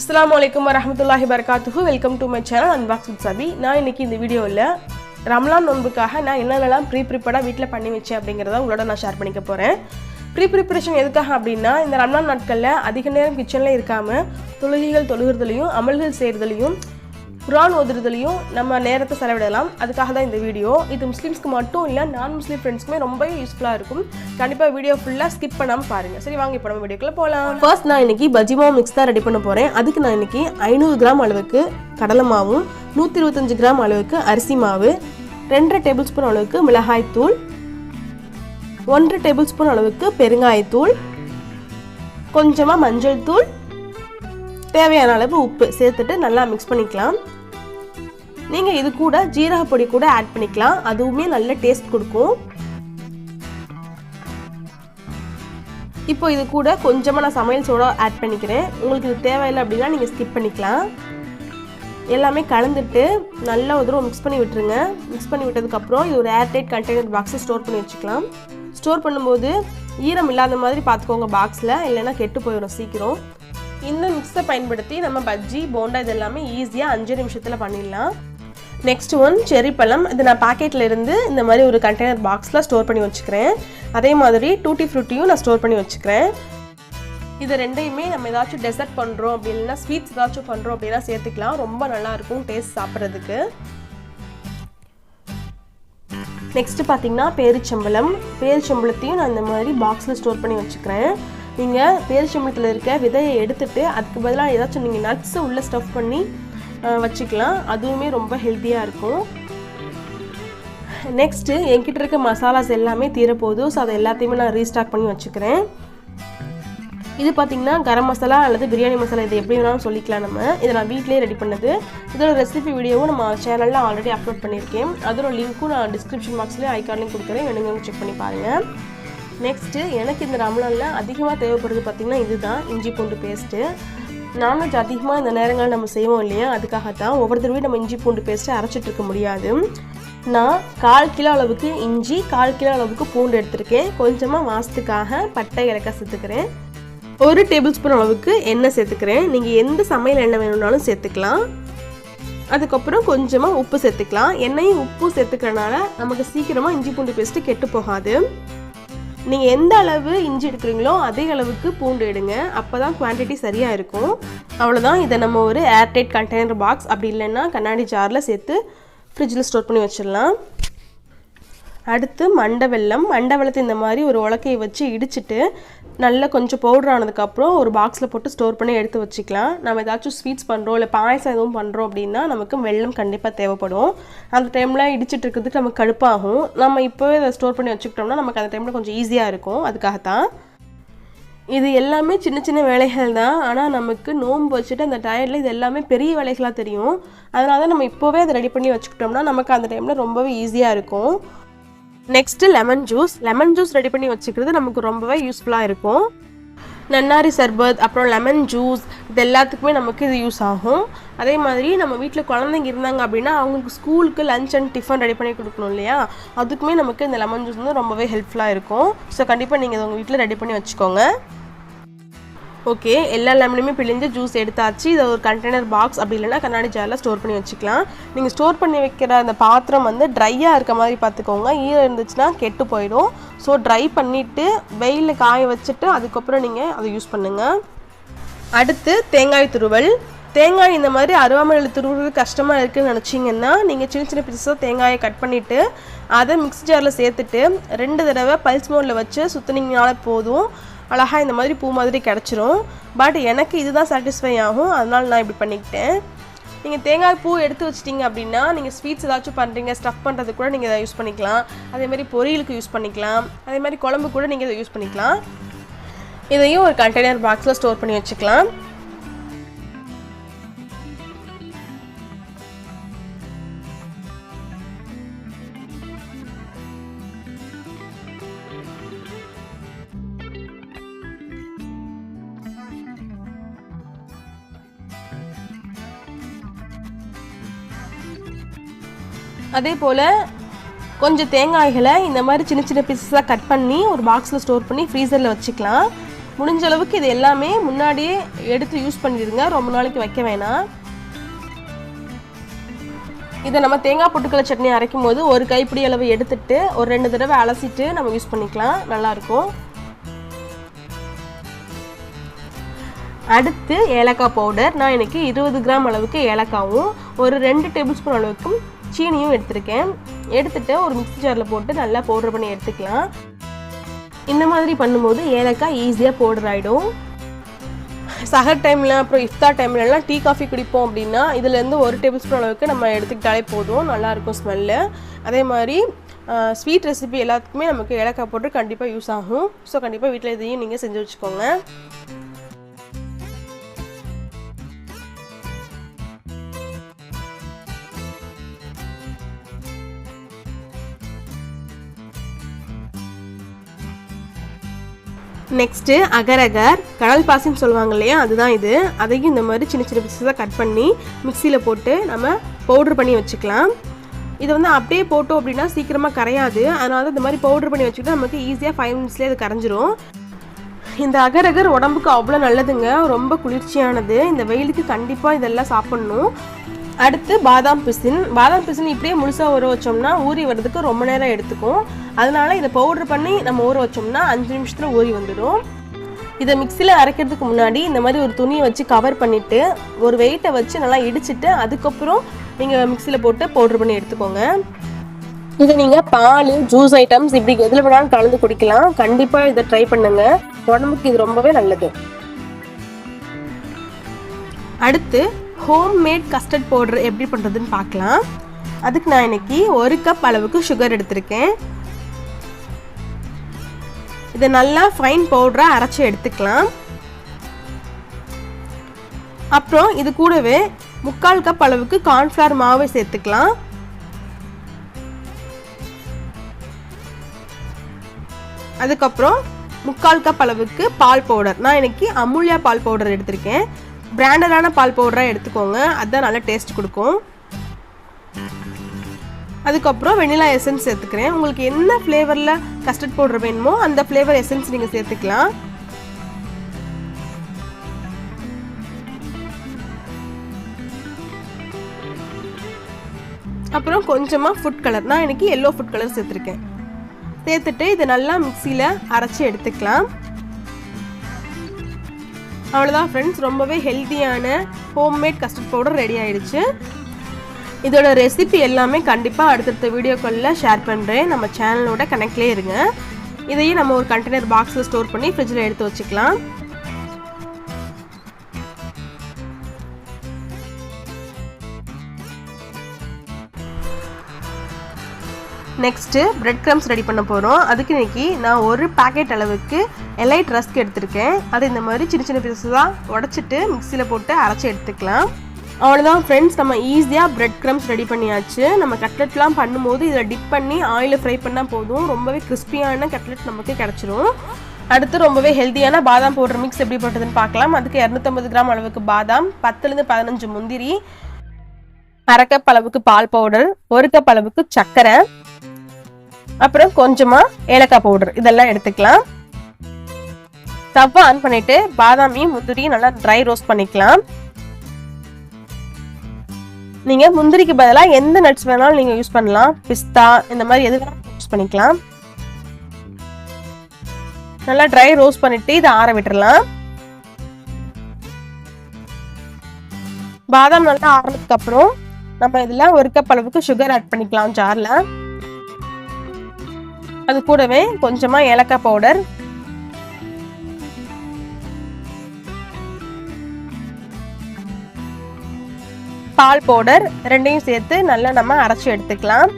Assalamualaikum warahmatullahi wabarakatuh. Welcome to my channel Unbox with Sabi. நான் இன்னைக்கு இந்த வீடியோல ரமலான் நோன்புக்காக நான் என்னென்னலாம் ப்ரீப்ரிப்பேர்டா வீட்ல பண்ணி வச்சேன் அப்படிங்கறத உங்களோட நான் ஷேர் பண்ணிக்க போறேன். ப்ரீப்ரிப்பரேஷன் எதுக்காக அப்படினா இந்த ரமலான் நாட்கள்ல அதிக நேரம் கிச்சன்ல இருக்காம தொழுகைகள் தொழுகிறதுலயும் அமல்கள் செய்யறதுலயும் குர்ஆன் ஓதுறதுலயும் நம்ம நேரத்தை செலவிடலாம். அதுக்காக தான் இந்த வீடியோ. இது முஸ்லிம்ஸ்க்கு மட்டும் இல்ல நான் முஸ்லிம் ஃப்ரெண்ட்ஸ்க்குமே ரொம்ப யூஸ்ஃபுல்லா இருக்கும். கண்டிப்பா வீடியோ ஃபுல்லா ஸ்கிப் பண்ணாம பாருங்க. சரி வாங்க இப்போ நம்ம வீடியோக்குள்ள போலாம். ஃபர்ஸ்ட் நான் இன்னைக்கு பஜ்ஜி மாவு மிக்ஸ் தான் ரெடி பண்ண போறேன். அதுக்கு நான் இன்னைக்கு 500 கிராம் அளவுக்கு கடலை மாவும் 125 கிராம் அளவுக்கு அரிசி மாவு 2 டேபிள் ஸ்பூன் அளவுக்கு மிளகாய் தூள் 1 டேபிள் ஸ்பூன் அளவுக்கு பெருங்காய தூள் கொஞ்சமா மஞ்சள் தூள் தேவையான அளவு உப்பு சேர்த்துட்டு நல்லா மிக்ஸ் பண்ணிக்கலாம். நீங்க இது கூட ஜீரக பொடி கூட ஆட் பண்ணிக்கலாம். அதுவுமே நல்ல டேஸ்ட் கொடுக்கும். இப்போ இது கூட கொஞ்சமா நான் சமையல் சோடா ஆட் பண்ணிக்கிறேன். உங்களுக்கு இது தேவையில்லை அப்படின்னா நீங்க ஸ்கிப் பண்ணிக்கலாம். எல்லாமே கலந்துட்டு நல்லா ஒரு தடவை மிக்ஸ் பண்ணி விட்டுருங்க. மிக்ஸ் பண்ணி விட்டதுக்கு அப்புறம் இது ஒரு ஏர்டைட் கண்டெய்னர் பாக்ஸ்ல ஸ்டோர் பண்ணி வச்சுக்கலாம். ஸ்டோர் பண்ணும்போது ஈரம் இல்லாத மாதிரி பார்த்துக்கோங்க பாக்ஸ்ல, இல்லைன்னா கெட்டு போயிடும் சீக்கிரம். இந்த மிக்ஸை பயன்படுத்தி நம்ம பஜ்ஜி போண்டா இது எல்லாமே ஈஸியாக 5 நிமிஷத்தில் பண்ணிடலாம். நெக்ஸ்ட் ஒன் செரி பழம். இது நான் பாக்கெட்டில் இருந்து இந்த மாதிரி ஒரு கண்டெய்னர் பாக்ஸில் ஸ்டோர் பண்ணி வச்சுக்கிறேன். அதே மாதிரி டூட்டி ஃப்ரூட்டியும் நான் ஸ்டோர் பண்ணி வச்சுக்கிறேன். இது ரெண்டையுமே நம்ம ஏதாச்சும் டெசர்ட் பண்ணுறோம் அப்படி இல்லைன்னா ஸ்வீட்ஸ் ஏதாச்சும் பண்ணுறோம் அப்படின்னா சேர்த்துக்கலாம். ரொம்ப நல்லாயிருக்கும் டேஸ்ட் சாப்பிட்றதுக்கு. நெக்ஸ்ட்டு பார்த்தீங்கன்னா பேரிச்சம்பழத்தையும் நான் இந்த மாதிரி பாக்ஸில் ஸ்டோர் பண்ணி வச்சுக்கிறேன். நீங்கள் பேரிச்சம்பழத்தில் இருக்க விதையை எடுத்துட்டு அதுக்கு பதிலாக ஏதாச்சும் நீங்கள் நட்ஸை உள்ளே ஸ்டஃப் பண்ணி வச்சுக்கலாம். அதுவுமே ரொம்ப ஹெல்த்தியாக இருக்கும். நெக்ஸ்ட்டு என்கிட்ட இருக்க மசாலாஸ் எல்லாமே தீரப்போகுது. ஸோ அதை எல்லாத்தையுமே நான் ரீஸ்டாக் பண்ணி வச்சுக்கிறேன். இது பார்த்திங்கன்னா கரம் மசாலா அல்லது பிரியாணி மசாலா இது எப்படி வேணாலும் சொல்லிக்கலாம். நம்ம இதை நான் வீட்டிலே ரெடி பண்ணது. இதோட ரெசிபி வீடியோவும் நம்ம சேனலில் ஆல்ரெடி அப்லோட் பண்ணியிருக்கேன். அதோட லிங்க்கும் நான் டிஸ்கிரிப்ஷன் பாக்ஸ்லேயே ஐகார்ட்லையும் கொடுக்குறேன். வேணுங்க செக் பண்ணி பாருங்கள். நெக்ஸ்ட்டு எனக்கு இந்த ரமலானில் அதிகமாக தேவைப்படுறது பார்த்திங்கன்னா இதுதான் இஞ்சி பூண்டு பேஸ்ட்டு. நான்வெஜ் அதிகமாக இந்த நேரங்கள் நம்ம செய்வோம் இல்லையா, அதுக்காகத்தான் ஒவ்வொரு தடவையும் நம்ம இஞ்சி பூண்டு பேஸ்ட்டை அரைச்சிட்டு இருக்க முடியாது. நான் 1/4 கிலோ அளவுக்கு இஞ்சி 1/4 கிலோ அளவுக்கு பூண்டு எடுத்திருக்கேன். கொஞ்சமாக வாசத்துக்காக பட்டை ஏலக்காய் சேர்த்துக்கிறேன். 1 டேபிள் ஸ்பூன் அளவுக்கு எண்ணெய் சேர்த்துக்கிறேன். நீங்கள் எந்த சமையல் எண்ணெய் வேணும்னாலும் சேர்த்துக்கலாம். அதுக்கப்புறம் கொஞ்சமாக உப்பு சேர்த்துக்கலாம். எண்ணெயும் உப்பு சேர்த்துக்கிறனால நமக்கு சீக்கிரமாக இஞ்சி பூண்டு பேஸ்ட்டு கெட்டு போகாது. நீங்கள் எந்த அளவு இஞ்சி எடுக்கிறீங்களோ அதே அளவுக்கு பூண்டு எடுங்க. அப்போ தான் குவான்டிட்டி சரியாக இருக்கும். அவ்வளோதான். இதை நம்ம ஒரு ஏர்டைட் கண்டெய்னர் பாக்ஸ் அப்படி இல்லைன்னா கண்ணாடி ஜாரில் சேர்த்து ஃப்ரிட்ஜில் ஸ்டோர் பண்ணி வச்சிடலாம். அடுத்து மண்டை வெல்லத்தை இந்த மாதிரி ஒரு உலக்கையை வச்சு இடிச்சிட்டு நல்லா கொஞ்சம் பவுடர் ஆனதுக்கப்புறம் ஒரு பாக்ஸில் போட்டு ஸ்டோர் பண்ணி எடுத்து வச்சுக்கலாம். நம்ம ஏதாச்சும் ஸ்வீட்ஸ் பண்ணுறோம் இல்லை பாயசம் எதுவும் பண்ணுறோம் அப்படின்னா நமக்கு வெல்லம் கண்டிப்பாக தேவைப்படும். அந்த டைமில் இடிச்சிட்டு இருக்கிறதுக்கு நமக்கு கடுப்பாகும். நம்ம இப்போவே அதை ஸ்டோர் பண்ணி வச்சுக்கிட்டோம்னா நமக்கு அந்த டைமில் கொஞ்சம் ஈஸியாக இருக்கும். அதுக்காகத்தான் இது எல்லாமே சின்ன சின்ன வேலைகள் தான். ஆனால் நமக்கு நோன்பு வச்சுட்டு அந்த டயர்டில் இது எல்லாமே பெரிய வேலைகளாக தெரியும். அதனால தான் நம்ம இப்போவே அதை ரெடி பண்ணி வச்சுக்கிட்டோம்னா நமக்கு அந்த டைமில் ரொம்பவே ஈஸியாக இருக்கும். நெக்ஸ்ட்டு லெமன் ஜூஸ் ரெடி பண்ணி வச்சுக்கிறது நமக்கு ரொம்பவே யூஸ்ஃபுல்லாக இருக்கும். நன்னாரி சர்பத் அப்புறம் லெமன் ஜூஸ் இது எல்லாத்துக்குமே நமக்கு இது யூஸ் ஆகும். அதே மாதிரி நம்ம வீட்டில் குழந்தைங்க இருந்தாங்க அப்படின்னா அவங்களுக்கு ஸ்கூலுக்கு லஞ்ச் அண்ட் டிஃபன் ரெடி பண்ணி கொடுக்கணும் இல்லையா, அதுக்குமே நமக்கு இந்த லெமன் ஜூஸ் வந்து ரொம்பவே ஹெல்ப்ஃபுல்லாக இருக்கும். ஸோ கண்டிப்பாக நீங்கள் இதை உங்கள் வீட்டில் ரெடி பண்ணி வச்சுக்கோங்க. ஓகே, எல்லா லெமனுமே பிழிஞ்சு ஜூஸ் எடுத்தாச்சு. இதை ஒரு கண்டெய்னர் பாக்ஸ் அப்படி இல்லைன்னா கண்ணாடி ஜாரில் ஸ்டோர் பண்ணி வச்சுக்கலாம். நீங்கள் ஸ்டோர் பண்ணி வைக்கிற அந்த பாத்திரம் வந்து ட்ரையாக இருக்க மாதிரி பார்த்துக்கோங்க. ஈரம் இருந்துச்சுன்னா கெட்டு போயிடும். ஸோ ட்ரை பண்ணிவிட்டு வெயிலில் காய வச்சுட்டு அதுக்கப்புறம் நீங்கள் அதை யூஸ் பண்ணுங்கள். அடுத்து தேங்காய் இந்த மாதிரி அருவாமனையில் துருவுறது கஷ்டமாக இருக்குதுன்னு நினச்சிங்கன்னா நீங்கள் சின்ன சின்ன பீஸாக தேங்காயை கட் பண்ணிவிட்டு அதை மிக்ஸி ஜாரில் சேர்த்துட்டு 2 தடவை பல்ஸ் மோடில் வச்சு சுற்றினீங்கனால போதும். அழகாக இந்த மாதிரி பூ மாதிரி கிடச்சிரும். பட் எனக்கு இதுதான் சாட்டிஸ்ஃபை ஆகும். அதனால் நான் இப்படி பண்ணிக்கிட்டேன். நீங்கள் தேங்காய் பூ எடுத்து வச்சிட்டிங்க அப்படின்னா நீங்கள் ஸ்வீட்ஸ் ஏதாச்சும் பண்ணுறீங்க ஸ்டஃப் பண்ணுறதுக்கு கூட நீங்கள் இதை யூஸ் பண்ணிக்கலாம். அதேமாதிரி பொரியலுக்கு யூஸ் பண்ணிக்கலாம். அதே மாதிரி குழம்பு கூட நீங்கள் இதை யூஸ் பண்ணிக்கலாம். இதையும் ஒரு கண்டெய்னர் பாக்ஸில் ஸ்டோர் பண்ணி வச்சுக்கலாம். அதே போல் கொஞ்சம் தேங்காய்களை இந்த மாதிரி சின்ன சின்ன பீஸஸாக கட் பண்ணி ஒரு பாக்ஸில் ஸ்டோர் பண்ணி ஃப்ரீசரில் வச்சுக்கலாம். முடிஞ்ச அளவுக்கு இது எல்லாமே முன்னாடியே எடுத்து யூஸ் பண்ணிடுங்க, ரொம்ப நாளைக்கு வைக்க வேணாம். இதை நம்ம தேங்காய் பொட்டுக்கடலை சட்னி அரைக்கும் போது ஒரு கைப்பிடி அளவு எடுத்துட்டு ஒரு 2 தடவை அலசிட்டு நம்ம யூஸ் பண்ணிக்கலாம், நல்லாயிருக்கும். அடுத்து ஏலக்காய் பவுடர். நான் இன்றைக்கி 20 கிராம் அளவுக்கு ஏலக்காவும் ஒரு 2 டேபிள் ஸ்பூன் அளவுக்கு சீனியும் எடுத்துருக்கேன். எடுத்துகிட்டு ஒரு மிக்ஸி ஜாரில் போட்டு நல்லா பவுடர் பண்ணி எடுத்துக்கலாம். இந்த மாதிரி பண்ணும்போது ஏலக்காய் ஈஸியாக பவுடர் ஆகிடும். சஹர் டைமில் அப்புறம் இஃப்தார் டைம்லலாம் டீ காஃபி குடிப்போம் அப்படின்னா இதுலேருந்து 1 டேபிள் ஸ்பூன் அளவுக்கு நம்ம எடுத்துக்கிட்டாலே போதும், நல்லாயிருக்கும் ஸ்மெல்லு. அதே மாதிரி ஸ்வீட் ரெசிபி எல்லாத்துக்குமே நமக்கு ஏலக்காய் பவுடர் கண்டிப்பாக யூஸ் ஆகும். ஸோ கண்டிப்பாக வீட்டில் இதையும் நீங்கள் செஞ்சு வச்சுக்கோங்க. நெக்ஸ்ட்டு அகரகர், கடல் பாசின்னு சொல்லுவாங்க இல்லையா, அதுதான் இது. அதையும் இந்த மாதிரி சின்ன சின்ன பீஸஸாக கட் பண்ணி மிக்சியில் போட்டு நம்ம பவுட்ரு பண்ணி வச்சுக்கலாம். இதை வந்து அப்படியே போட்டோம் அப்படின்னா சீக்கிரமாக கரையாது, அதனால இந்த மாதிரி பவுட்ரு பண்ணி வச்சுக்கிட்டு நமக்கு ஈஸியாக 5 மினிட்ஸ்லேயே அது கரைஞ்சிரும். இந்த அகரகர் உடம்புக்கு அவ்வளோ நல்லதுங்க, ரொம்ப குளிர்ச்சியானது. இந்த வெயிலுக்கு கண்டிப்பாக இதெல்லாம் சாப்பிட்ணும். அடுத்து பாதாம் பிசின். பாதாம் பிசின் இப்படியே முழுசாக ஊற வச்சோம்னா ஊறி வர்றதுக்கு ரொம்ப நேரம் எடுத்துக்கும். அதனால இதை பவுட்ரு பண்ணி நம்ம ஊற வச்சோம்னா 5 நிமிஷத்தில் ஊறி வந்துடும். இதை மிக்சியில் அரைக்கிறதுக்கு முன்னாடி இந்த மாதிரி ஒரு துணியை வச்சு கவர் பண்ணிவிட்டு ஒரு வெயிட்டை வச்சு நல்லா இடிச்சிட்டு அதுக்கப்புறம் நீங்கள் மிக்சியில் போட்டு பவுட்ரு பண்ணி எடுத்துக்கோங்க. இதை நீங்கள் பால், ஜூஸ் ஐட்டம்ஸ் இப்படி எதில் வேணாலும் கலந்து குடிக்கலாம். கண்டிப்பாக இதை ட்ரை பண்ணுங்கள், உடம்புக்கு இது ரொம்பவே நல்லது. அடுத்து ஹோம்மேட் கஸ்டர்ட் பவுடர் எப்படி பண்ணுறதுன்னு பார்க்கலாம். அதுக்கு நான் இன்னைக்கு 1 கப் அளவுக்கு சுகர் எடுத்திருக்கேன். இதை நல்லா ஃபைன் பவுடராக அரைச்சி எடுத்துக்கலாம். அப்புறம் இது கூடவே 3/4 கப் அளவுக்கு கார்ன்ஃப்ளவர் மாவை சேர்த்துக்கலாம். அதுக்கப்புறம் 3/4 கப் அளவுக்கு பால் பவுடர். நான் இன்னைக்கு அமுல்யா பால் பவுடர் எடுத்திருக்கேன். பிராண்டடான பால் பவுடராக எடுத்துக்கோங்க, அதுதான் நல்லா டேஸ்ட் கொடுக்கும். அதுக்கப்புறம் வெனிலா எசன்ஸ் சேர்த்துக்கிறேன். உங்களுக்கு என்ன ஃப்ளேவரில் கஸ்டர்ட் பவுடர் வேணுமோ அந்த ஃப்ளேவர் எசன்ஸ் நீங்கள் சேர்த்துக்கலாம். அப்புறம் கொஞ்சமாக ஃபுட் கலர். நான் இன்னைக்கு எல்லோ ஃபுட் கலர் சேர்த்துருக்கேன். சேர்த்துட்டு இதை நல்லா மிக்சியில் அரைச்சி எடுத்துக்கலாம். அவ்வளோதான் ஃப்ரெண்ட்ஸ், ரொம்பவே ஹெல்த்தியான ஹோம்மேட் கஸ்டர்ட் பவுடர் ரெடி ஆகிடுச்சு. இதோட ரெசிபி எல்லாமே கண்டிப்பாக அடுத்தடுத்த வீடியோக்களில் ஷேர் பண்ணுறேன். நம்ம சேனலோட கனெக்ட்லேயே இருங்க. இதையும் நம்ம ஒரு கண்டெய்னர் பாக்ஸில் ஸ்டோர் பண்ணி ஃப்ரிட்ஜில் எடுத்து வச்சுக்கலாம். நெக்ஸ்ட்டு பிரெட் க்ரம்ஸ் ரெடி பண்ண போகிறோம். அதுக்கு இன்றைக்கி நான் 1 பாக்கெட் அளவுக்கு எலைட் ரஸ்க் எடுத்திருக்கேன். அது இந்த மாதிரி சின்ன சின்ன பீஸஸாக உடச்சிட்டு மிக்சியில் போட்டு அரைச்சி எடுத்துக்கலாம். அவ்வளோதான் ஃப்ரெண்ட்ஸ், நம்ம ஈஸியாக பிரெட் க்ரம்ஸ் ரெடி பண்ணியாச்சு. நம்ம கட்லெட்லாம் பண்ணும்போது இதில் டிப் பண்ணி ஆயிலில் ஃப்ரை பண்ணால் போதும், ரொம்பவே கிறிஸ்பியான கட்லெட் நமக்கு கிடச்சிரும். அடுத்து ரொம்பவே ஹெல்த்தியான பாதாம் பவுடர் மிக்ஸ் எப்படி போட்டதுன்னு பார்க்கலாம். அதுக்கு 250 கிராம் அளவுக்கு பாதாம், 10லேருந்து 15 முந்திரி, 1/2 கப் அளவுக்கு பால் பவுடர், 1 கப் அளவுக்கு சர்க்கரை, அப்புறம் கொஞ்சமாக ஏலக்காய் பவுடர், இதெல்லாம் எடுத்துக்கலாம். ஸ்டவ் ஆன் பண்ணிவிட்டு பாதாமையும் முந்திரியும் நல்லா ட்ரை ரோஸ்ட் பண்ணிக்கலாம். நீங்கள் முந்திரிக்கு பதிலாக எந்த நட்ஸ் வேணாலும் நீங்கள் யூஸ் பண்ணலாம், பிஸ்தா இந்த மாதிரி எது வேணாலும் யூஸ் பண்ணிக்கலாம். நல்லா ட்ரை ரோஸ்ட் பண்ணிட்டு இதை ஆற விட்டுறலாம். பாதாம் நல்லா ஆறுனதுக்கு அப்புறம் நம்ம இதில் 1 கப் அளவுக்கு சுகர் ஆட் பண்ணிக்கலாம் ஜாரில். அது கூடவே கொஞ்சமாக ஏலக்காய் பவுடர், பால் பவுடர் ரெண்டையும் சேர்த்து நல்லா நம்ம அரைச்சி எடுத்துக்கலாம்.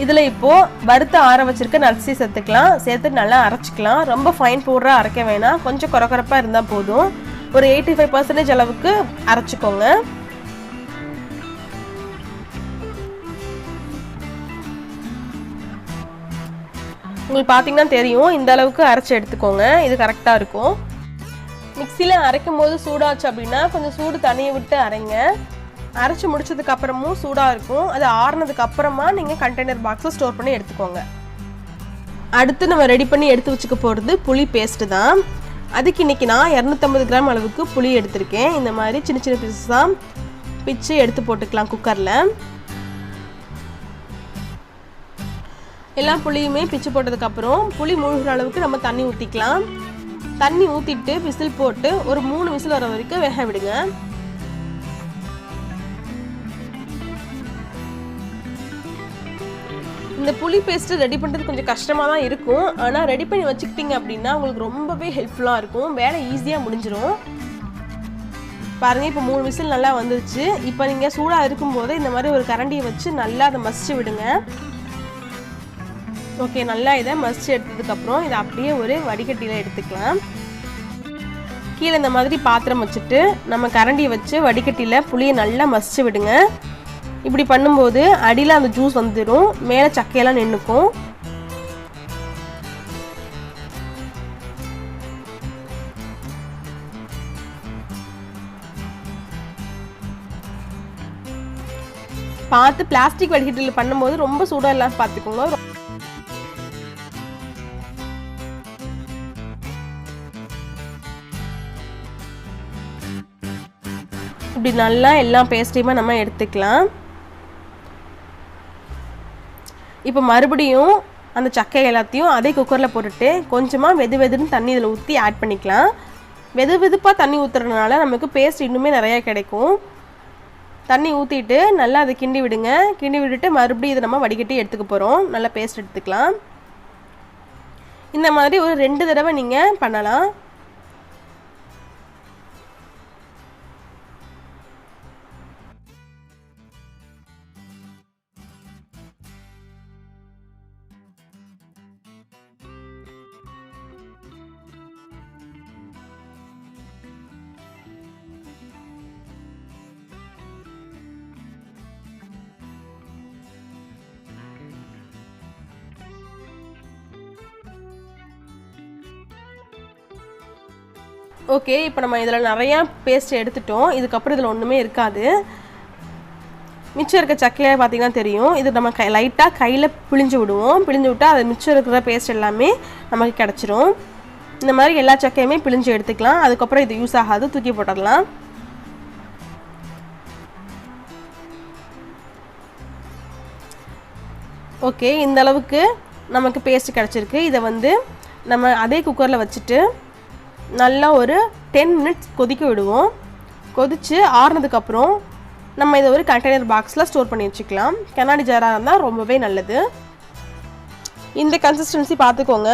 இதில் இப்போது வறுத்து ஆற வச்சிருக்க நட்ஸை சேர்த்துக்கலாம். சேர்த்து நல்லா அரைச்சிக்கலாம். ரொம்ப ஃபைன் பவுடராக அரைக்க வேணாம், கொஞ்சம் கொரகொரப்பாக இருந்தால் போதும். ஒரு 85% அளவுக்கு அரைச்சிக்கோங்க. உங்களுக்கு பார்த்தீங்கன்னா தெரியும், இந்த அளவுக்கு அரைச்சி எடுத்துக்கோங்க, இது கரெக்டாக இருக்கும். மிக்சியில் அரைக்கும் போது சூடாச்சு அப்படின்னா கொஞ்சம் சூடு தனியை விட்டு அரைங்க. அரைச்சி முடிச்சதுக்கு அப்புறமும் சூடாக இருக்கும். அது ஆறுனதுக்கு அப்புறமா நீங்கள் கண்டெய்னர் பாக்ஸில் ஸ்டோர் பண்ணி எடுத்துக்கோங்க. அடுத்து நம்ம ரெடி பண்ணி எடுத்து வச்சுக்க போகிறது புளி பேஸ்ட்டு தான். அதுக்கு இன்றைக்கி நான் 250 கிராம் அளவுக்கு புளி எடுத்திருக்கேன். இந்த மாதிரி சின்ன சின்ன பீஸஸாக பிச்சு எடுத்து போட்டுக்கலாம் குக்கரில். எல்லா புளியுமே பிச்சு போட்டதுக்கப்புறம் புளி மூழ்கிற அளவுக்கு நம்ம தண்ணி ஊற்றிக்கலாம். தண்ணி ஊற்றிட்டு விசில் போட்டு ஒரு 3 விசில் வர வரைக்கும் வேக விடுங்க. இந்த புளி பேஸ்ட்டு ரெடி பண்ணுறது கொஞ்சம் கஷ்டமாக தான் இருக்கும். ஆனால் ரெடி பண்ணி வச்சுக்கிட்டிங்க அப்படின்னா உங்களுக்கு ரொம்பவே ஹெல்ப்ஃபுல்லாக இருக்கும். வேலை ஈஸியாக முடிஞ்சிடும். பாருங்கள், இப்போ 3 விசில் நல்லா வந்துருச்சு. இப்போ நீங்கள் சூடாக இருக்கும்போது இந்த மாதிரி ஒரு கரண்டியை வச்சு நல்லா அதை மசிச்சு விடுங்க. ஓகே, நல்லா இதை மசிச்சு எடுத்ததுக்கப்புறம் இதை அப்படியே ஒரு வடிகட்டியில் எடுத்துக்கலாம். கீழே இந்த மாதிரி பாத்திரம் வச்சுட்டு நம்ம கரண்டியை வச்சு வடிகட்டியில் புளியை நல்லா மசிச்சு விடுங்க. இப்படி பண்ணும்போது அடியில் அந்த ஜூஸ் வந்துடும், மேலே சக்கையெல்லாம் நின்றுக்கும். பார்த்து பிளாஸ்டிக் வடிகட்டியில் பண்ணும்போது ரொம்ப சூடாக இல்லாமல் பார்த்துக்கோங்க. இப்படி நல்லா எல்லா பேஸ்ட்டையுமே நம்ம எடுத்துக்கலாம். இப்போ மறுபடியும் அந்த சக்கை எல்லாத்தையும் அதே குக்கரில் போட்டுட்டு கொஞ்சமாக வெது வெதுன்னு தண்ணி இதில் ஊற்றி ஆட் பண்ணிக்கலாம். வெது வெதுப்பாக தண்ணி ஊற்றுறதுனால நமக்கு பேஸ்ட் இன்னுமே நிறையா கிடைக்கும். தண்ணி ஊற்றிட்டு நல்லா அதை கிண்டி விடுங்க. கிண்டி விட்டுட்டு மறுபடியும் இதை நம்ம வடிகட்டி எடுத்துக்க போகிறோம். நல்லா பேஸ்ட் எடுத்துக்கலாம். இந்த மாதிரி ஒரு 2 தடவை நீங்கள் பண்ணலாம். ஓகே, இப்போ நம்ம இதில் நிறையா பேஸ்ட் எடுத்துட்டோம். இதுக்கப்புறம் இதில் ஒன்றுமே இருக்காது. மிச்சம் இருக்க சக்கையை பார்த்திங்கன்னா தெரியும். இது நம்ம லைட்டாக கையில் பிழிஞ்சு விடுவோம். பிழிஞ்சு விட்டால் அது மிச்சம் இருக்கிற பேஸ்ட் எல்லாமே நமக்கு கிடச்சிரும். இந்த மாதிரி எல்லா சக்கையுமே பிழிஞ்சு எடுத்துக்கலாம். அதுக்கப்புறம் இது யூஸ் ஆகாது, தூக்கி போட்டுடலாம். ஓகே, இந்த அளவுக்கு நமக்கு பேஸ்ட் கிடச்சிருக்கு. இதை வந்து நம்ம அதே குக்கரில் வச்சுட்டு நல்லா ஒரு 10 மினிட்ஸ் கொதிக்க விடுவோம். கொதித்து ஆறுனதுக்கப்புறம் நம்ம இதை ஒரு கண்டெய்னர் பாக்ஸில் ஸ்டோர் பண்ணி வச்சுக்கலாம். கண்ணாடி ஜாராக இருந்தால் ரொம்பவே நல்லது. இந்த கன்சிஸ்டன்சி பார்த்துக்கோங்க.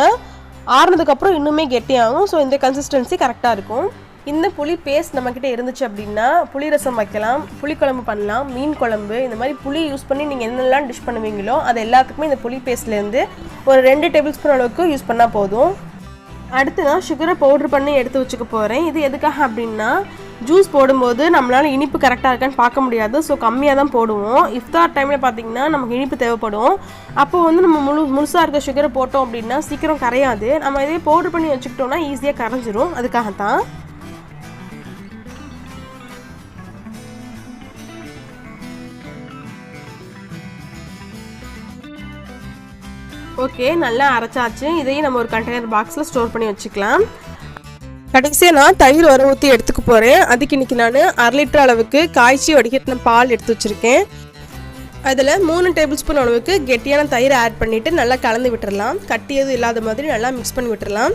ஆறுனதுக்கப்புறம் இன்னுமே கெட்டியாகும். ஸோ இந்த கன்சிஸ்டன்சி கரெக்டாக இருக்கும். இந்த புளி பேஸ்ட் நம்மக்கிட்ட இருந்துச்சு அப்படின்னா புளி ரசம் வைக்கலாம், புளிக்குழம்பு பண்ணலாம், மீன் குழம்பு, இந்த மாதிரி புளி யூஸ் பண்ணி நீங்கள் என்னெல்லாம் டிஷ் பண்ணுவீங்களோ அது எல்லாத்துக்குமே இந்த புளி பேஸ்ட்லேருந்து ஒரு 2 டேபிள் ஸ்பூன் அளவுக்கு யூஸ் பண்ணால் போதும். அடுத்து நான் சுகரை பவுட்ரு பண்ணி எடுத்து வச்சுக்க போகிறேன். இது எதுக்காக அப்படின்னா ஜூஸ் போடும்போது நம்மளால் இனிப்பு கரெக்டாக இருக்கான்னு பார்க்க முடியாது. ஸோ கம்மியாக தான் போடுவோம். இஃப்தார் டைமில் பார்த்திங்கன்னா நமக்கு இனிப்பு தேவைப்படும். அப்போது வந்து நம்ம முழுசாக இருக்க சுகரை போட்டோம் அப்படின்னா சீக்கிரம் கரையாது. நம்ம இதே பவுட்ரு பண்ணி வச்சுக்கிட்டோம்னா ஈஸியாக கரைஞ்சிரும். அதுக்காகத்தான். ஓகே, நல்லா அரைச்சாச்சு. இதையும் நம்ம ஒரு கண்டெய்னர் பாக்ஸில் ஸ்டோர் பண்ணி வச்சுக்கலாம். கடைசியாக நான் தயிர் உர ஊற்றி எடுத்துக்க போகிறேன். அதுக்கு இன்றைக்கி நான் 1/2 லிட்டர் அளவுக்கு காய்ச்சி வடிகட்டின பால் எடுத்து வச்சுருக்கேன். அதில் 3 டேபிள் ஸ்பூன் அளவுக்கு கெட்டியான தயிர் ஆட் பண்ணிவிட்டு நல்லா கலந்து விட்டுடலாம். கட்டியது இல்லாத மாதிரி நல்லா மிக்ஸ் பண்ணி விட்டுடலாம்.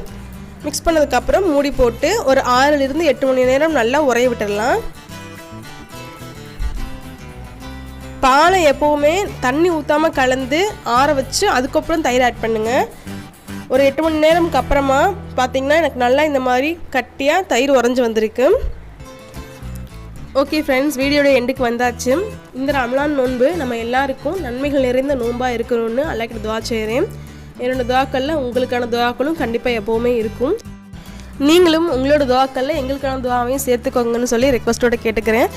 மிக்ஸ் பண்ணதுக்கப்புறம் மூடி போட்டு ஒரு 6லிருந்து 8 மணி நேரம் நல்லா உரைய விட்டுடலாம். பாலை எப்போவுமே தண்ணி ஊற்றாமல் கலந்து ஆற வச்சு அதுக்கப்புறம் தயிர் ஆட் பண்ணுங்கள். ஒரு 8 மணி நேரம்க்கு அப்புறமா பார்த்திங்கன்னா எனக்கு நல்லா இந்த மாதிரி கட்டியாக தயிர் உறைஞ்சி வந்திருக்கு. ஓகே ஃப்ரெண்ட்ஸ், வீடியோட எண்டுக்கு வந்தாச்சு. இந்த ரமலான் நோன்பு நம்ம எல்லாருக்கும் நன்மைகள் நிறைந்த நோன்பாக இருக்கணும்னு அல்லாஹ்கிட்ட துஆ செய்கிறேன். என்னோடய துஆக்களில் உங்களுக்கான துஆக்களும் கண்டிப்பாக எப்போவுமே இருக்கும். நீங்களும் உங்களோட துஆக்களில் எங்களுக்கான துஆவையும் சேர்த்துக்கோங்கன்னு சொல்லி ரெக்வஸ்ட்டோட கேட்டுக்கிறேன்.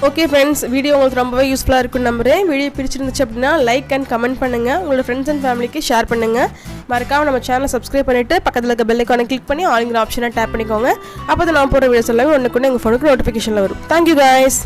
ஓகே ஃப்ரெண்ட்ஸ், வீடியோ உங்களுக்கு ரொம்பவே யூஸ்ஃபுல்லாக இருக்குன்னு நம்புகிறேன். வீடியோ பிடிச்சிருந்துச்சு அப்படின்னா லைக் அண்ட் கமெண்ட் பண்ணுங்கள். உங்களோட ஃப்ரெண்ட்ஸ் அண்ட் ஃபேமிலிக்கு ஷேர் பண்ணுங்கள். மறக்காமல் நம்ம சேனலை சப்ஸ்கிரைப் பண்ணிவிட்டு பக்கத்தில் இருக்க பெல் ஐகானை கிளிக் பண்ணி ஆளுங்கிற ஆப்ஷனை டேப் பண்ணிக்கோங்க. அப்போ தான் நான் போகிற வீடியோஸ் எல்லாமே ஒன்றுக்குன்னு எங்கள் ஃபோனுக்கு நோட்டிஃபிகேஷனில் வரும். Thank you guys.